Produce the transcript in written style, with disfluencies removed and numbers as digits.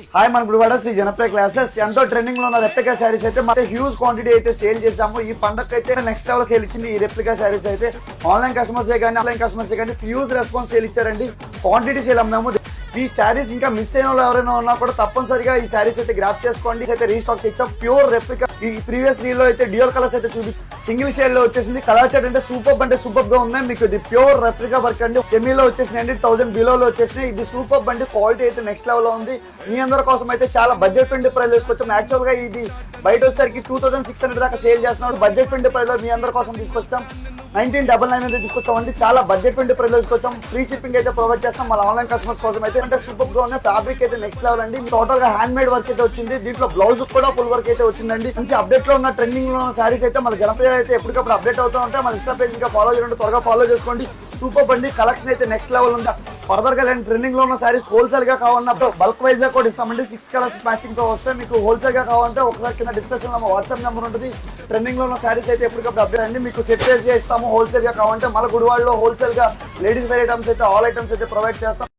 Hi మన Gudivada Shri Janapriya classes ఎంతో trending లో ఉన్న రెప్లికా శారీస్ అయితే మన హ్యూజ్ క్వాంటిటీ అయితే సేల్ చేసాము. ఈ పండగ అయితే నెక్స్ట్ లెవెల్ సేల్ ఇచ్చింది ఈ రెప్లికా శారీస్ అయితే. ఆన్లైన్ కస్టమర్స్ కానీ ఆన్లైన్ కస్టమర్స్ కానీ హ్యూజ్ రెస్పాన్స్ సేల్ ఇచ్చారండి. క్వాంటిటీ సేల్ అమ్మాము. ఈ శారీస్ ఇంకా మిస్ అయిన వాళ్ళు ఎవరైనా ఉన్నా కూడా తప్పనిసరిగా ఈ శారీస్ అయితే గ్రాప్ చేసుకోండి. అయితే రీస్టాక్ ఇచ్చాం. Pure replica. ఈ ప్రీవియస్ రీల్ లో అయితే డ్యూయల్ కలర్స్ అయితే చూపి సింగిల్ షేడ్ లో వచ్చేసింది. కలర్ చార్ట్ అంటే సూపర్ గా ఉంది. మీకు ఇది ప్యూర్ రెప్లికా వర్క్ అండి. సెమీలో వచ్చేసింది అండి. 1000 బిలోలో వచ్చేసింది. ఇది సూపర్ బండి. క్వాలిటీ అయితే నెక్స్ట్ లెవెల్ లో ఉంది. మీ అందరి కోసం అయితే చాలా బడ్జెట్ ఫ్రెండ్లీ ప్రైస్ తీసుకొచ్చాం. యాక్చువల్ గా ఇది బయట వచ్చేసరికి 2600 దాకా సేల్ చేస్తున్నాడు. బడ్జెట్ ఫ్రెండ్లీ ప్రైస్ లో మీ అందరి కోసం తీసుకొచ్చాం. 1999 అయితే తీసుకొచ్చామండి. చాలా బడ్జెట్ ఫ్రెండ్లీ ప్రైస్ లో తీసుకొచ్చాం. ఫ్రీ షిప్పింగ్ అయితే ప్రొవైడ్ చేస్తాం మన ఆన్లైన్ కస్టమర్స్ కోసం అయితే. అంటే సూపర్ గా ఉన్న ఫ్యాబ్రిక్ అయితే నెక్స్ట్ లెవెల్ అండి. టోటల్ గా హ్యాండ్ మేడ్ వర్క్ అయితే వచ్చింది. దీంట్లో బ్లౌజ్ కూడా ఫుల్ వర్క్ అయితే వచ్చిందండి. మంచి అప్డేట్ లో ఉన్న ట్రెండింగ్ లో ఉన్న సారీస్ అయితే మన జనప్రియ అయితే ఎప్పటికప్పుడు అప్డేట్ అవుతూ ఉంటాయి. మన ఇన్స్టా పేజ్ ఇంకా ఫాలో చేయండి. త్వరగా ఫాలో చేసుకోండి. సూపర్ బండి. కలెక్షన్ అయితే నెక్స్ట్ లెవెల్ ఉందా. ఫర్దర్ గా ట్రెండింగ్ లో ఉన్న సారీస్ హోల్సేల్ గా కావాలన్నప్పుడు బల్క్ వైజ్ గా కూడా ఇస్తామండి. 6 కలర్స్ మ్యాచింగ్ తో వస్తే మీకు హోల్సేల్ గా కావాలంటే ఒకసారి కింద డిస్క్రిప్షన్ లో వాట్సాప్ నెంబర్ ఉంటుంది. ట్రెండింగ్ లో ఉన్న సారీస్ అయితే ఎప్పటికప్పుడు అప్డేట్ అండి. మీకు సెట్ గా ఇస్తాము. హోల్సేల్ గా కావాలంటే మన గుడివాడలో హోల్సేల్ గా లేడీస్ వేర్ ఐటమ్స్ అయితే ఆల్ ఐటమ్స్ అయితే ప్రొవైడ్ చేస్తాం.